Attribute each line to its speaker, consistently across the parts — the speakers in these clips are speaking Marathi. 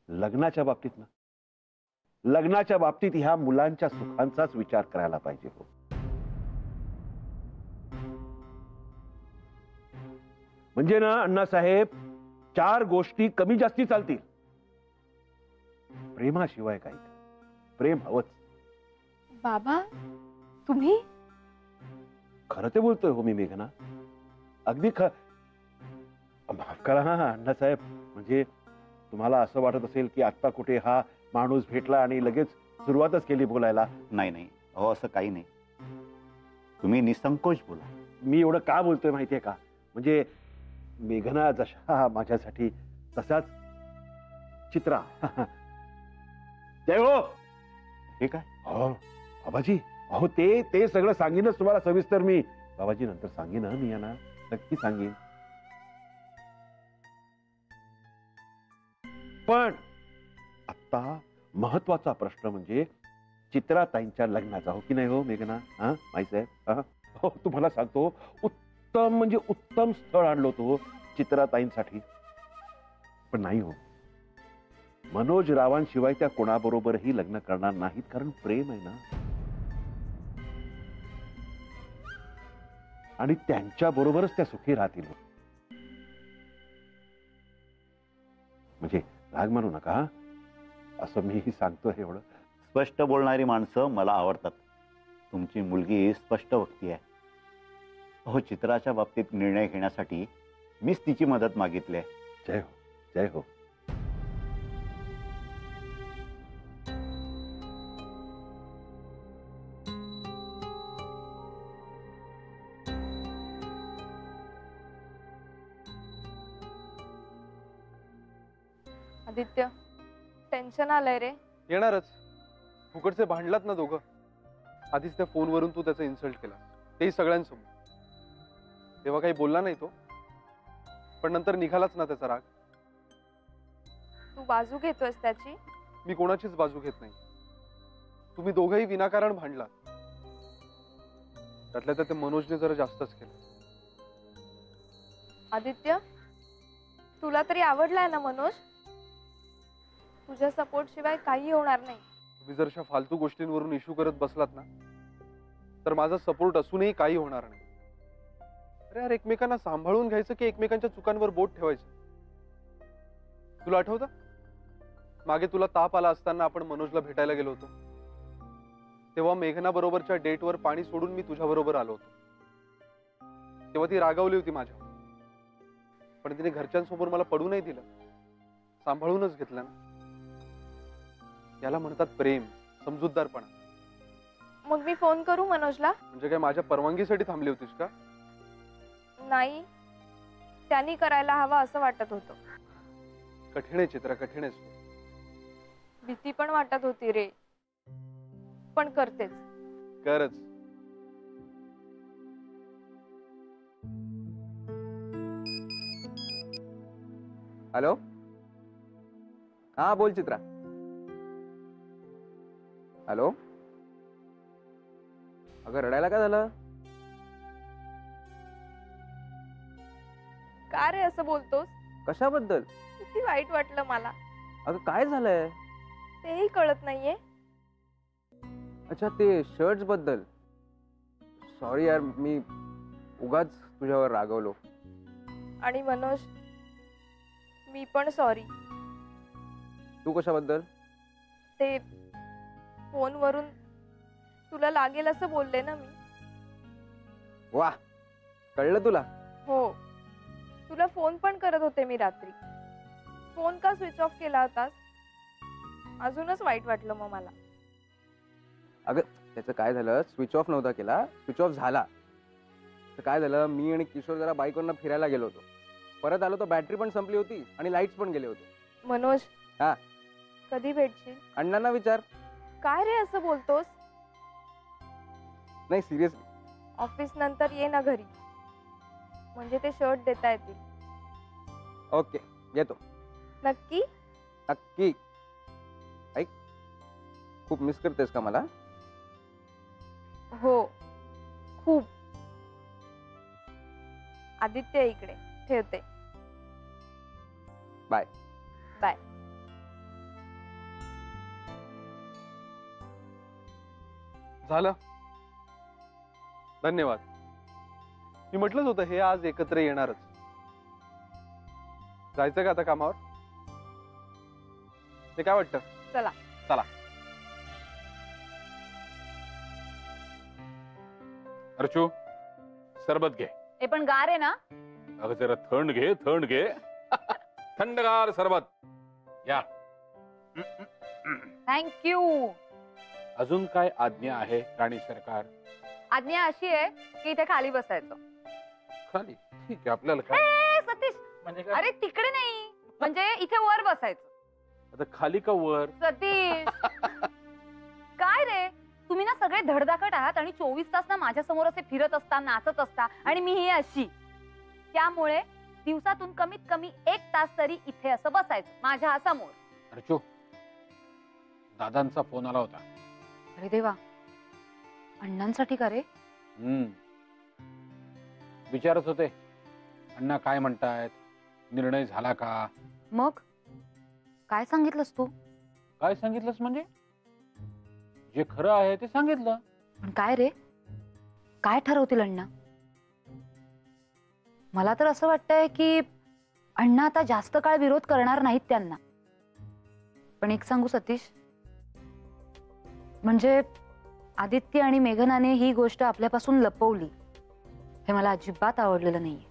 Speaker 1: लग्नाच्या बाबतीत ना, लग्नाच्या बाबतीत ह्या मुलांच्या सुखांचाच विचार करायला पाहिजे हो. म्हणजे ना अण्णासाहेब, 4 गोष्टी कमी जास्ती चालतील, प्रेमाशिवाय काही. प्रेम हवंच.
Speaker 2: बाबा तुम्ही?
Speaker 1: खरं ते बोलतोय हो मी मेघना, अगदी माफ करा ना अण्णासाहेब, म्हणजे तुम्हाला असं वाटत असेल की आता कुठे हा माणूस भेटला आणि लगेच सुरुवातच केली बोलायला.
Speaker 3: नाही नाही, अहो असं काही नाही, तुम्ही निसंकोच बोला.
Speaker 1: मी एवढं का बोलतोय माहितीये का, म्हणजे मेघना जशा माझ्यासाठी तसाच चित्रा. जय हो.
Speaker 3: हे काय?
Speaker 1: हो बाबाजी, अहो ते सगळं सांगीनच तुम्हाला सविस्तर मी. बाबाजी नंतर सांगेन ना मी, यांना नक्की सांगेन. पण आता महत्वाचा प्रश्न म्हणजे चित्राताईंच्या लग्नाचा, हो की नाही हो मेघना? हा माईसाहेब, हो तुम्हाला सांगतो, उत्तम म्हणजे उत्तम स्थळ आणलो तो चित्राताईंसाठी. पण नाही हो, मनोज रावांशिवाय त्या कोणाबरोबरही लग्न करणार नाहीत, कारण प्रेम आहे ना. आणि त्यांच्या बरोबरच त्या सुखी राहतील. म्हणजे राग मानू नका, असं मीही सांगतोय एवढं.
Speaker 3: स्पष्ट बोलणारी माणसं मला आवडतात. तुमची मुलगी स्पष्ट वक्ती आहे. अहो चित्राच्या बाबतीत निर्णय घेण्यासाठी मीच तिची मदत मागितली आहे.
Speaker 1: जय हो, जय हो.
Speaker 2: आदित्य, टेन्शन आलंय रे.
Speaker 4: येणारच. फुकटचे भांडलात ना दोघं. आधीच त्या फोनवरून तू त्याचा इन्सल्ट केला, तेही सगळ्यांसमोर. तेव्हा काही बोलला नाही तो, पण नंतर निघालाच ना त्याचा राग.
Speaker 2: तू बाजू घेतोयस त्याची?
Speaker 4: मी कोणाचीच बाजू घेत नाही. तुम्ही दोघंही विनाकारण भांडलात. त्यातल्या त्यात मनोजने जरा जास्तच केलं.
Speaker 2: आदित्य, तुला तरी आवडलाय ना मनोज? तुझ्या सपोर्ट शिवाय काही होणार नाही.
Speaker 4: तुम्ही जर अशा फालतू गोष्टींवरून इश्यू करत बसलात ना, तर माझा सपोर्ट असूनही काही होणार नाही. अरे यार, एकमेकांना सांभाळून घ्यायचं की एकमेकांच्या चुकांवर बोट ठेवायचं? तुला आठवतं मागे तुला ताप आला असताना आपण मनोजला भेटायला गेलो होतो, तेव्हा मेघना बरोबरच्या डेटवर पाणी सोडून मी तुझ्या बरोबर आलो होतो. तेव्हा ती रागावली होती माझ्यावर, पण तिने घरच्यांसमोर मला पडू नाही दिलं, सांभाळूनच घेतलं ना. याला म्हणतात प्रेम, समजूतदारपणा.
Speaker 2: मग मी फोन करू मनोजला?
Speaker 4: म्हणजे काय माझ्या परवानगीसाठी थांबली होतीस का?
Speaker 2: नाही, त्यांनी करायला हवा असं वाटत होतं.
Speaker 4: कठीण आहे चित्रा, कठीण आहेस.
Speaker 2: भीती पण वाटत होती रे, पण करतेच.
Speaker 4: करच.
Speaker 5: हॅलो, हा बोल चित्रा. हॅलो, अगं रडायला काय झालं?
Speaker 2: का रे असं बोलतोस?
Speaker 5: कशाबद्दल?
Speaker 2: किती वाईट वाटलं मला.
Speaker 5: अगं काय झालंय?
Speaker 2: तेही कळत नाहीये.
Speaker 5: अच्छा, ते शर्ट्स बद्दल. सॉरी यार, मी उगाच तुझ्यावर रागवलो.
Speaker 2: आणि मनोज, मी पण सॉरी.
Speaker 5: तू कशाबद्दल?
Speaker 2: ते फोनवरून तुला लागेल असं बोलले ना मी.
Speaker 5: वाह, कळलं तुला?
Speaker 2: हो, तुला फोन पण करत होते मी रात्री. फोन का स्विच ऑफ केला होतास? अजूनच वाईट वाटलं मग मला.
Speaker 5: अगं त्याचं काय झालं, स्विच ऑफ नव्हता केला, स्विच ऑफ झाला. तर काय झालं, मी आणि किशोर जरा बाईकवरनं फिरायला गेलो होतो. परत आलो तर बॅटरी पण संपली होती आणि लाईट्स पण गेले होते.
Speaker 2: मनोज,
Speaker 5: हा
Speaker 2: कधी भेटशील?
Speaker 5: अण्णांना विचार.
Speaker 2: काय रे असं बोलतोस?
Speaker 5: नाही सिरियसली.
Speaker 2: ऑफिस नंतर ये ना घरी, म्हणजे ते शर्ट देता येतील.
Speaker 5: ओके, येतो.
Speaker 2: नक्की?
Speaker 5: नक्की. ऐक, खूप मिस करतेस का मला?
Speaker 2: हो, खूप. आदित्य इकडे, ठेवते.
Speaker 5: बाय.
Speaker 2: बाय.
Speaker 4: झालं. धन्यवाद. मी म्हटलंच होतं हे आज एकत्र येणारच. जायचं का आता कामावर? ते काय वाटतं?
Speaker 2: चला.
Speaker 4: चला.
Speaker 6: अर्चू, सरबत घे.
Speaker 7: हे पण गार आहे ना?
Speaker 6: अगं जरा थंड घे, थंड घे. थंडगार सरबत या.
Speaker 7: थँक्यू.
Speaker 6: अजून काय आज्ञा आहे राणी सरकार?
Speaker 7: आज्ञा अशी आहे की इथे खाली बसायचं.
Speaker 6: खाली? ठीक आहे, आपल्याला काय
Speaker 7: ए, सतीश,
Speaker 6: म्हणजे काय?
Speaker 7: अरे तिकडे नाही, म्हणजे इथे वर बसायचं.
Speaker 6: आता खाली का वर?
Speaker 7: सतीश, काय रे, तुम्ही ना सगळे धडधाकट आहात आणि 24 तास ना माझ्या समोर असे फिरत असता, नाचत असता आणि मी ही अशी. त्यामुळे दिवसातून कमीत कमी 1 तास तरी इथे असं बसायचं माझ्या समोर.
Speaker 6: अर्चू, दादांचा फोन आला होता.
Speaker 7: अरे देवा, अण्णांसाठी का रे?
Speaker 6: विचारत होते अण्णा काय म्हणतायत, निर्णय झाला का?
Speaker 7: मग काय सांगितलंस तू?
Speaker 6: काय सांगितलंस म्हणजे? जे खरं आहे ते सांगितलं.
Speaker 7: पण काय रे, काय ठरवतील अण्णा? मला तर असं वाटतंय की अण्णा आता जास्त काळ विरोध करणार नाहीत त्यांना. पण एक सांगू सतीश, म्हणजे आदित्य आणि मेघनाने ही गोष्ट आपल्यापासून लपवली हे मला अजिबात आवडलेलं नाहीये.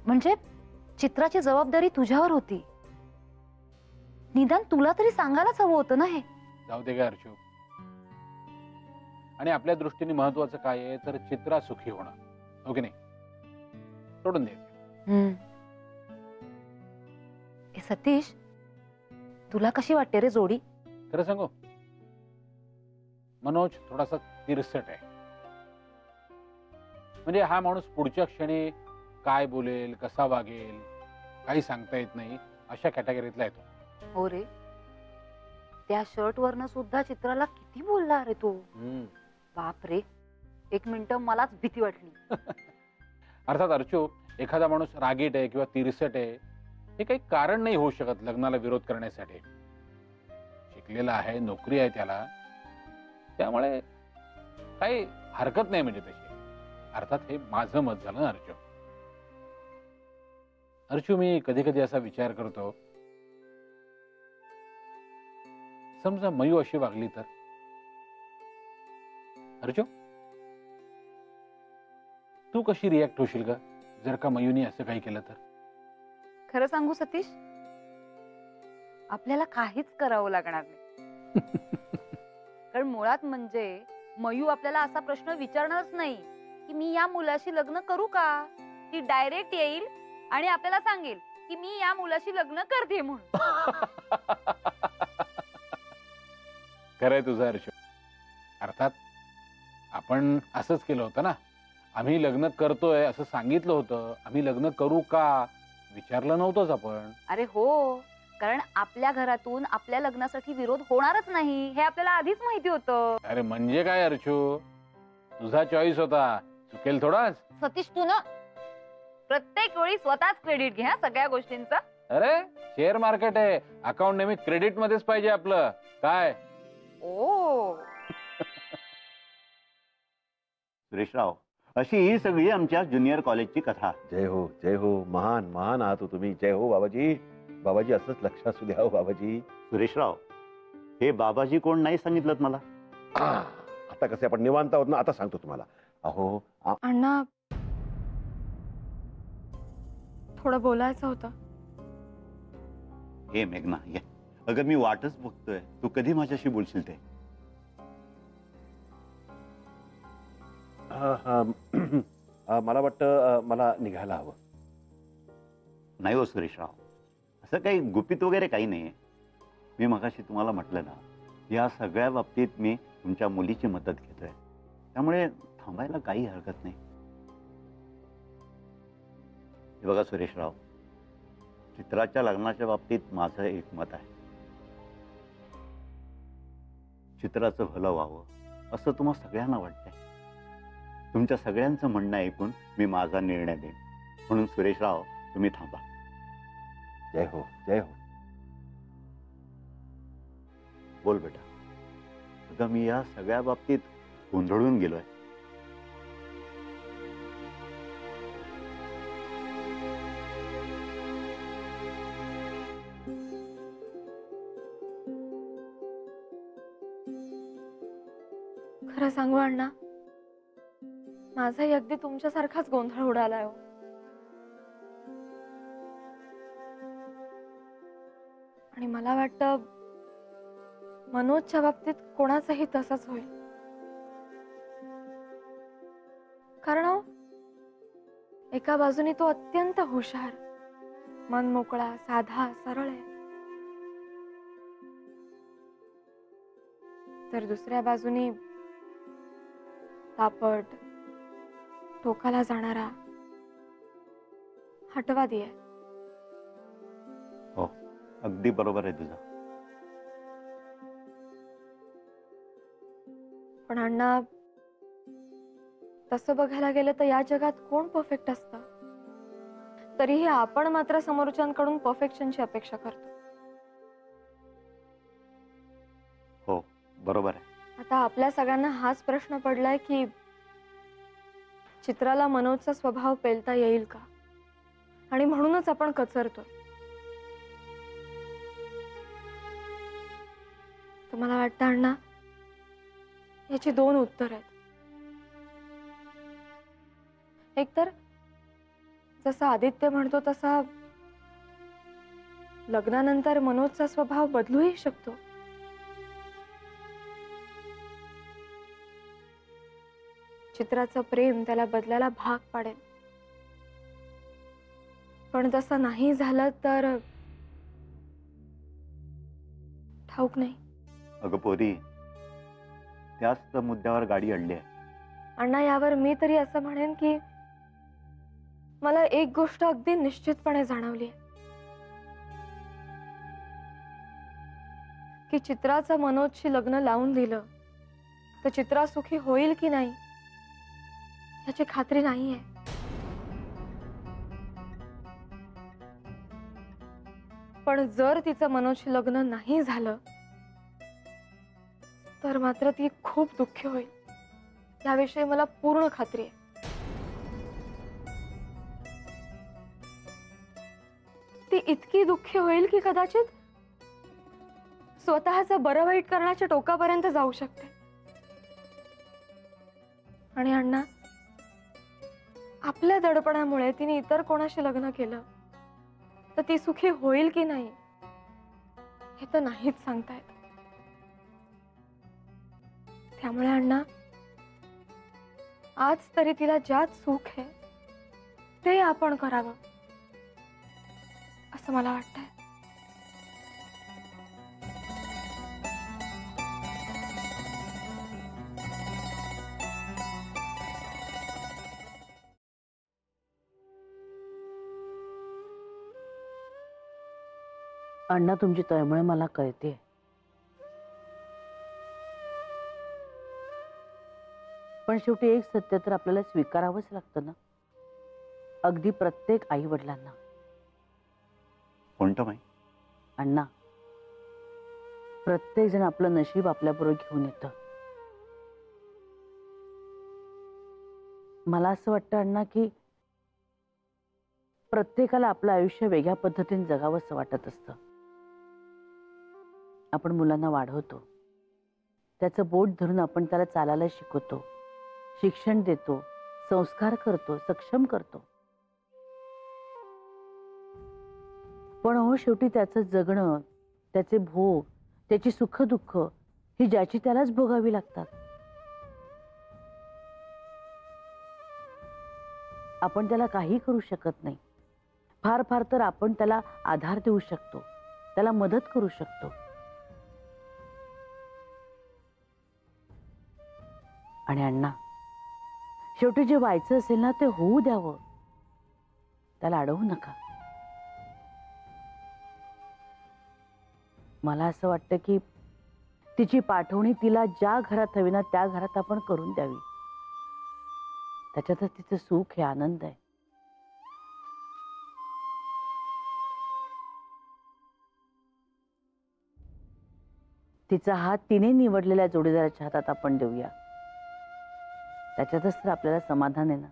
Speaker 7: म्हणजे चित्राची जबाबदारी तुझ्यावर होती, निदान तुला तरी सांगायलाच हवं होतं ना हे.
Speaker 6: जाऊ दे का अर्चू. आणि आपल्या दृष्टीने महत्वाचं काय आहे तर चित्रा सुखी होणं, हो की नाही? सोडून द्यायचं.
Speaker 7: ए सतीश, तुला कशी वाटते रे जोडी?
Speaker 6: खरं सांगू, मनोज थोडासा तिरसट आहे. म्हणजे हा माणूस पुढच्या क्षणी काय बोलेल, कसा वागेल, काही सांगता येत नाही, अशा कॅटेगरीतला येतो.
Speaker 7: हो रे, त्या शर्ट वरनं सुद्धा चित्राला किती बोलला रे तो. बाप रे, 1 मिनिट मलाच भीती वाटली.
Speaker 6: अर्थात अर्चू, एखादा माणूस रागीट आहे किंवा तिरसट आहे हे काही कारण नाही होऊ शकत लग्नाला विरोध करण्यासाठी. शिकलेला आहे, नोकरी आहे त्याला, त्यामुळे काही हरकत नाही म्हणजे तशी. अर्थात हे माझं मत झालं ना अर्चू. अर्चू, मी कधी कधी असा विचार करतो, समजा मयू अशी वागली तर? अर्चू, तू कशी रिॲक्ट होशील का जर का मयूनी असं काही केलं तर?
Speaker 7: खरं सांगू सतीश, आपल्याला काहीच करावं लागणार नाही. कारण मुळात म्हणजे मयू आपल्याला असा प्रश्न विचारणारच नाही की मी या मुलाशी लग्न करू का. ती डायरेक्ट येईल आणि आपल्याला सांगेल की मी या मुलाशी लग्न करते म्हणून.
Speaker 6: खरंय तुझं अर्चू. अर्थात आपण असंच केलं होतं ना, आम्ही लग्न करतोय असं सांगितलं होतं. आम्ही लग्न करू का विचारलं नव्हतंच आपण.
Speaker 7: अरे हो, कारण आपल्या घरातून आपल्या लग्नासाठी विरोध होणारच नाही हे आपल्याला आधीच माहिती होतं.
Speaker 6: अरे म्हणजे काय अर्चू, तुझा चॉईस होता, चुकेल थोडाच.
Speaker 7: सतीश, तू ना प्रत्येक वेळी स्वतःच क्रेडिट घे सगळ्या गोष्टींचा.
Speaker 6: अरे शेअर मार्केट आहे, अकाउंट नेहमी क्रेडिट मध्येच पाहिजे आपलं. काय
Speaker 7: ओ
Speaker 3: सुरेशराव, अशी ही सगळी आमच्या ज्युनियर कॉलेजची कथा.
Speaker 1: जय हो, जय हो. महान महान आहात हो तुम्ही. जय हो बाबाजी. बाबाजी, असंच लक्षात असू द्या हो बाबाजी.
Speaker 3: सुरेशराव, हे बाबाजी कोण नाही सांगितलं मला.
Speaker 1: आता कसे आपण निवांत आहोत ना, आता सांगतो तुम्हाला. अहो
Speaker 2: अण्णा, थोडं बोलायचं होतं.
Speaker 3: हे मेघना, ये. अगं मी वाटच बघतोय, तू कधी माझ्याशी बोलशील ते.
Speaker 1: मला वाटतं मला निघायला हवं.
Speaker 3: नाही हो सुरेशराव, असं काही गुपित वगैरे काही नाही. मी मगाशी तुम्हाला म्हटलं ना, या सगळ्या बाबतीत मी तुमच्या मुलीची मदत घेतोय, त्यामुळे थांबायला काही हरकत नाही. हे बघा सुरेशराव, चित्राच्या लग्नाच्या बाबतीत माझं एक मत आहे. चित्राचं भलं व्हावं असं तुम्हा सगळ्यांना वाटतंय. तुमच्या सगळ्यांचं म्हणणं ऐकून मी माझा निर्णय देईन. म्हणून सुरेशराव, तुम्ही थांबा.
Speaker 1: जय हो, जय हो.
Speaker 3: बोल बेटा. अगं मी या सगळ्या बाबतीत गोंधळून गेलोय.
Speaker 2: खरं सांगू अण्णा, माझाही अगदी तुमच्यासारखाच गोंधळ उडालाय हो. आणि मला वाटतं मनोजच्या बाबतीत कोणाचंही तसंच होईल. कारण हो, एका बाजूने तो अत्यंत हुशार, मन मोकळा, साधा, सरळ आहे, तर दुसऱ्या बाजूने तापट, टोकाला जाणारा, हटवादी आहे.
Speaker 3: हो, अगदी बरोबर आहे तुझं.
Speaker 2: पण अण्णा, तसं बघायला गेलं तर या जगात कोण परफेक्ट असतं? तरीही आपण मात्र समोरच्यांकडून परफेक्शनची अपेक्षा करतो.
Speaker 3: हो, बरोबर आहे.
Speaker 2: आता आपल्या सगळ्यांना हाच प्रश्न पडलाय की चित्राला मनोजचा स्वभाव पेलता येईल का, आणि म्हणूनच आपण कचरतोय. तर मला वाटतं अण्णा, याची दोन उत्तर आहेत. एक तर जसं आदित्य म्हणतो तसा लग्नानंतर मनोजचा स्वभाव बदलूही शकतो. चित्राचं प्रेम त्याला बदलायला भाग पाडेल. पण तसं नाही झालं तर ठाऊक नाही.
Speaker 3: अगं पोरी, त्याच तर मुद्द्यावर गाडी अडली आहे.
Speaker 2: अण्णा, यावर मी तरी असं म्हणेन की मला एक गोष्ट अगदी निश्चितपणे जाणवली, की चित्राचं मनोजशी लग्न लावून दिलं तर चित्रा सुखी होईल की नाही याची खात्री नाहीये. पण जर तिचं मनोजशी लग्न नाही झालं तर मात्र ती खूप दुःखी होईल, याविषयी मला पूर्ण खात्री आहे. ती इतकी दुःखी होईल की कदाचित स्वतःचं बरं वाईट करण्याच्या टोकापर्यंत जाऊ शकते. आणि अण्णा, आपल्या दडपणामुळे तिने इतर कोणाशी लग्न केलं तर ती सुखी होईल की नाही हे तर नाहीच सांगता येत. त्यामुळे अण्णा, आज तरी तिला ज्यात सुख आहे ते आपण करावं असं मला वाटतंय.
Speaker 8: अण्णा, तुमची तळमळ मला कळते, पण शेवटी एक सत्य तर आपल्याला स्वीकारावंच लागतं ना, अगदी प्रत्येक आई वडिलांना.
Speaker 3: कोणतं माही?
Speaker 8: अण्णा, प्रत्येक जण आपलं नशीब आपल्याबरोबर घेऊन येतं. मला असं वाटतं अण्णा की प्रत्येकाला आपलं आयुष्य वेगळ्या पद्धतीने जगावंसं वाटत असतं. आपण मुलांना वाढवतो, त्याचं बोट धरून आपण त्याला चालायला शिकवतो, शिक्षण देतो, संस्कार करतो, सक्षम करतो. पण हो, शेवटी त्याचं जगणं, त्याचे भोग, त्याची सुख दुःख ही ज्याची त्यालाच भोगावी लागतात. आपण त्याला काही करू शकत नाही. फार फार तर आपण त्याला आधार देऊ शकतो, त्याला मदत करू शकतो. आणि अण्णा, शेवटी जे व्हायचं असेल ना ते होऊ द्यावं, त्याला अडवू नका. मला असं वाटतं की तिची पाठवणी तिला ज्या घरात हवी ना त्या घरात आपण करून द्यावी. त्याच्यातच तिचं सुख आहे, आनंद आहे. तिचा हात तिने निवडलेल्या जोडीदाराच्या हातात आपण देऊया. त्याच्यातच तर आपल्याला समाधान आहे ना.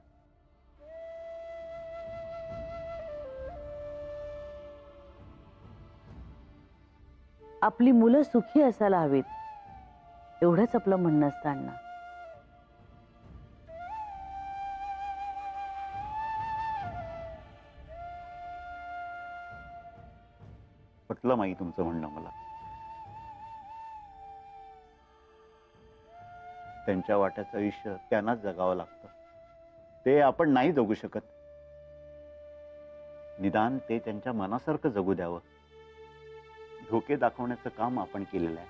Speaker 8: आपली मुलं सुखी असायला हवीत, एवढंच आपलं म्हणणं असतं अण्णा.
Speaker 3: पटलं माई तुमचं म्हणणं मला. त्यांच्या वाट्याचं आयुष्य त्यांनाच जगावं लागतं. ते आपण नाही जगू शकत. निदान ते त्यांच्या मनासारखं जगू द्यावं. धोके दाखवण्याचं काम आपण केलेलं आहे.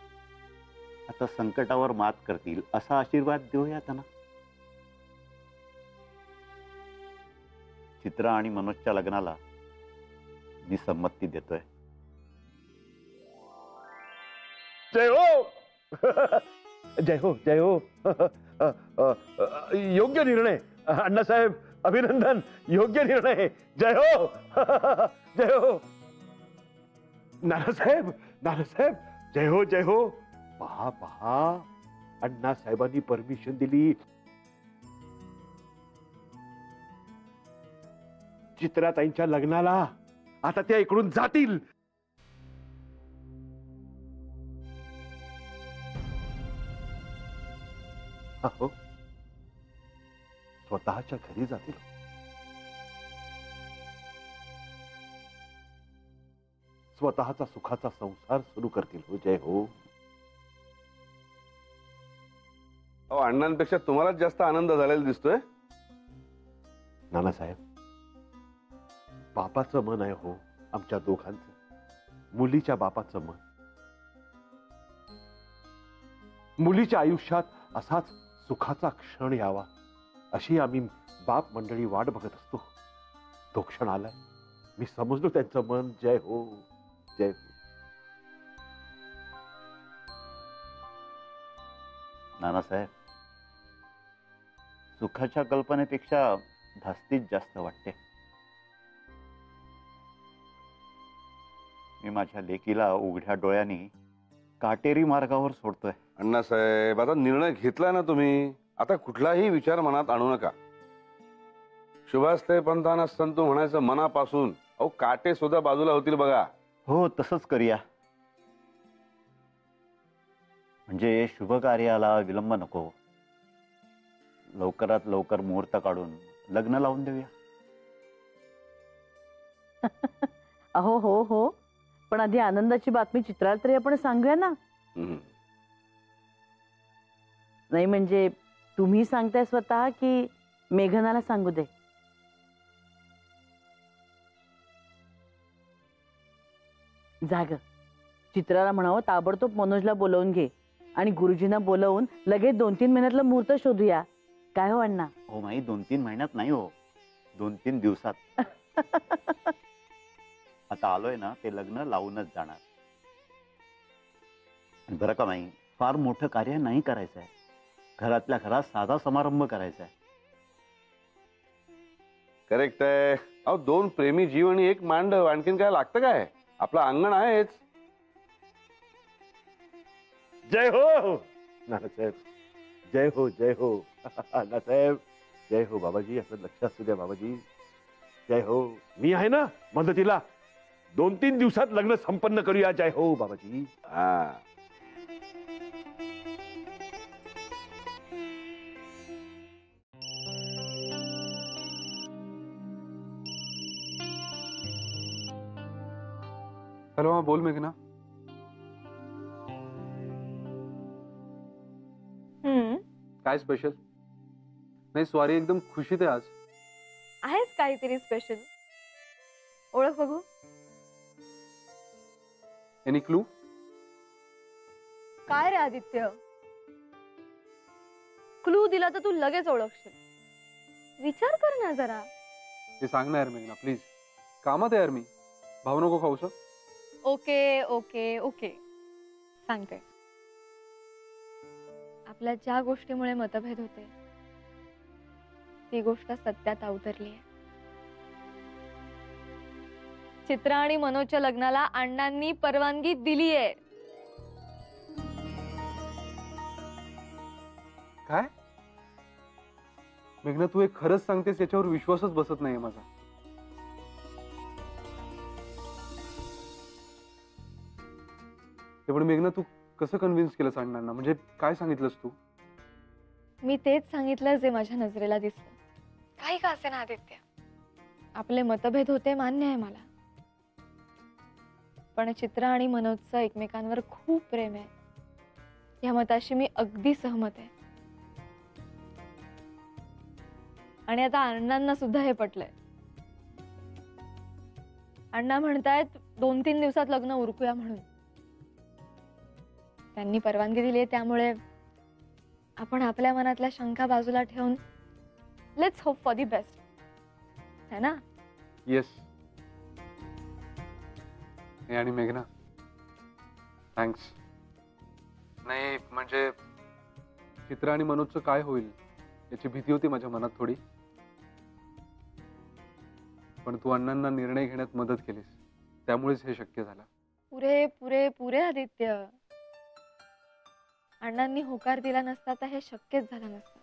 Speaker 3: आता संकटावर मात करतील असा आशीर्वाद देऊया त्यांना. चित्रा आणि मनोजच्या लग्नाला मी संमती देतोय.
Speaker 1: जय हो. जय हो, जय हो. योग्य निर्णय अण्णासाहेब, अभिनंदन. योग्य निर्णय. जय हो. जय हो. नानासाहेब, नानासाहेब, जय हो, जय हो. पहा पहा, अण्णासाहेबांनी परमिशन दिली. चित्राताईंच्या लग्नाला. आता त्या इकडून जातील. हो, स्वतःच्या घरी जातील. स्वतःचा सुखाचा संसार सुरू करतील. हो, जय हो.
Speaker 9: अण्णांपेक्षा तुम्हालाच जास्त आनंद झालेला दिसतोय.
Speaker 1: नानासाहेब, बापाचं मन आहे हो आमच्या दोघांचं. मुलीच्या बापाचं मन. मुलीच्या आयुष्यात असाच सुखाचा क्षण यावा अशी आम्ही बाप मंडळी वाट बघत असतो. तो क्षण आलाय. मी समजलो त्यांचं मन. जय हो, जय हो.
Speaker 3: नानासाहेब, सुखाच्या कल्पनेपेक्षा धास्तीच जास्त वाटते. मी माझ्या लेकीला उघड्या डोळ्यांनी काटेरी मार्गावर सोडतोय.
Speaker 9: अण्णासाहेब, आता निर्णय घेतला ना तुम्ही. आता कुठलाही विचार मनात आणू नका. शुभास्ते पंथाना संतू म्हणायचं मनापासून. अहो, काटे सुद्धा बाजूला होतील बघा.
Speaker 3: हो, तसंच करूया. म्हणजे शुभ कार्याला विलंब नको. लवकरात लवकर मुहूर्त काढून लग्न लावून देऊया.
Speaker 8: अहो हो हो, पण आधी आनंदाची बातमी चित्राला तरी आपण सांगूया ना. नाही म्हणजे तुम्ही सांगताय स्वतः की मेघनाला सांगू दे? जाग, चित्राला म्हणावं ताबडतोब मनोजला बोलवून घे आणि गुरुजींना बोलवून लगेच 2-3 महिन्यातलं मुहूर्त शोधूया. काय हो अण्णा?
Speaker 3: हो माई, 2-3 महिन्यात नाही हो, 2-3 दिवसात. आता आलोय ना, ते लग्न लावूनच जाणार. बरं का माई, फार मोठं कार्य नाही करायचं आहे. घरातल्या घरात साधा समारंभ करायचा आहे.
Speaker 9: करेक्ट आहे. अहो, 2 प्रेमी जीव आणि 1 मांडव. आणखीन काय लागतं काय? आपलं अंगण आहेच.
Speaker 1: जय हो नानासाहेब. जय हो, जय हो. नानासाहेब, जय हो. बाबाजी, असं लक्ष असू द्या बाबाजी. जय हो. मी आहे ना मदतीला. 2-3 दिवसात लग्न संपन्न करूया. जय हो बाबाजी.
Speaker 9: हा.
Speaker 4: हॅलो, हा बोल मेघना. काय स्पेशल? नाही, स्वारी एकदम खुशीत आहे आज.
Speaker 2: आहेच काहीतरी स्पेशल. ओळख बघू.
Speaker 4: Any clue?
Speaker 2: काय रे आदित्य, क्लू दिला तर तू लगेच ओळखशील. विचार कर ना जरा.
Speaker 4: हे सांग ना यार मेघना, प्लीज. कामात आहे यार मी. भाऊ नको खाऊस.
Speaker 2: ओके ओके ओके, सांगते. आपल्या ज्या गोष्टीमुळे मतभेद होते ती गोष्ट सत्यात अवतरली आहे. चित्रा आणि मनोजच्या लग्नाला अण्णांनी परवानगी दिली आहे.
Speaker 4: काय मेघना, तू हे खरंच सांगतेस? याच्यावर विश्वासच बसत नाहीये माझा. पण मेघना, तू कसं कन्व्हिन्स केलंस अण्णांना? म्हणजे काय सांगितलंस तू?
Speaker 2: मी तेच सांगितलं जे माझ्या नजरेला दिसलं. काही का असे ना आदित्य, आपले मतभेद होते मान्य आहे मला, पण चित्रा आणि मनोजचं एकमेकांवर खूप प्रेम आहे, या मताशी मी अगदी सहमत आहे. आणि आता अण्णांना सुद्धा हे पटलंय. अण्णा म्हणतायत 2-3 दिवसात लग्न उरकूया म्हणून. त्यांनी परवानगी दिली आहे, त्यामुळे आपण आपल्या मनातल्या शंका बाजूला ठेवून let's hope for the best, है ना?
Speaker 4: येस. आणि मेघना, थँक्स. नाही म्हणजे चित्रा आणि मनोजचं काय होईल याची भीती होती माझ्या मनात थोडी, पण तू अण्णांना निर्णय घेण्यात मदत केलीस, त्यामुळेच हे शक्य झालं.
Speaker 2: पुरे पुरे पुरे आदित्य, अण्णांनी होकार दिला नसता तर हे शक्यच झालं नसतं.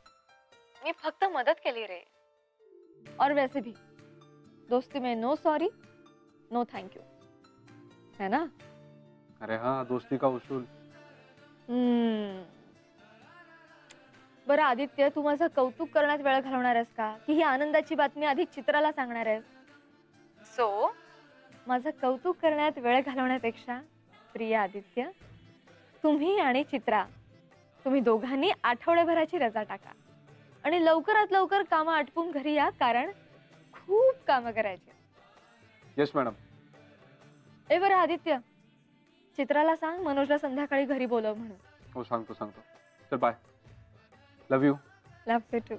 Speaker 2: मी फक्त मदत केली रे. और वैसे भी दोस्ती में no sorry no thank you, है ना?
Speaker 4: अरे हाँ, दोस्ती का उसूल.
Speaker 2: बरं आदित्य, तू माझं कौतुक करण्यात वेळ घालवणार आहेस का, की ही आनंदाची बातमी आधी चित्राला सांगणार आहेस? सो माझं कौतुक करण्यात वेळ घालवण्यापेक्षा प्रिय आदित्य, तुम्ही आणि चित्रा, तुम्ही दोघांनी आठवड्याभराची रजा टाका आणि लवकरात लवकर कामं आटपून घरी या, कारण खूप कामं करायची.
Speaker 4: Yes madam.
Speaker 2: ए बरं आदित्य, चित्राला सांग मनोजला संध्याकाळी घरी बोलव म्हणून.
Speaker 4: हो सांगतो. चल bye. Love you.
Speaker 2: Love you to.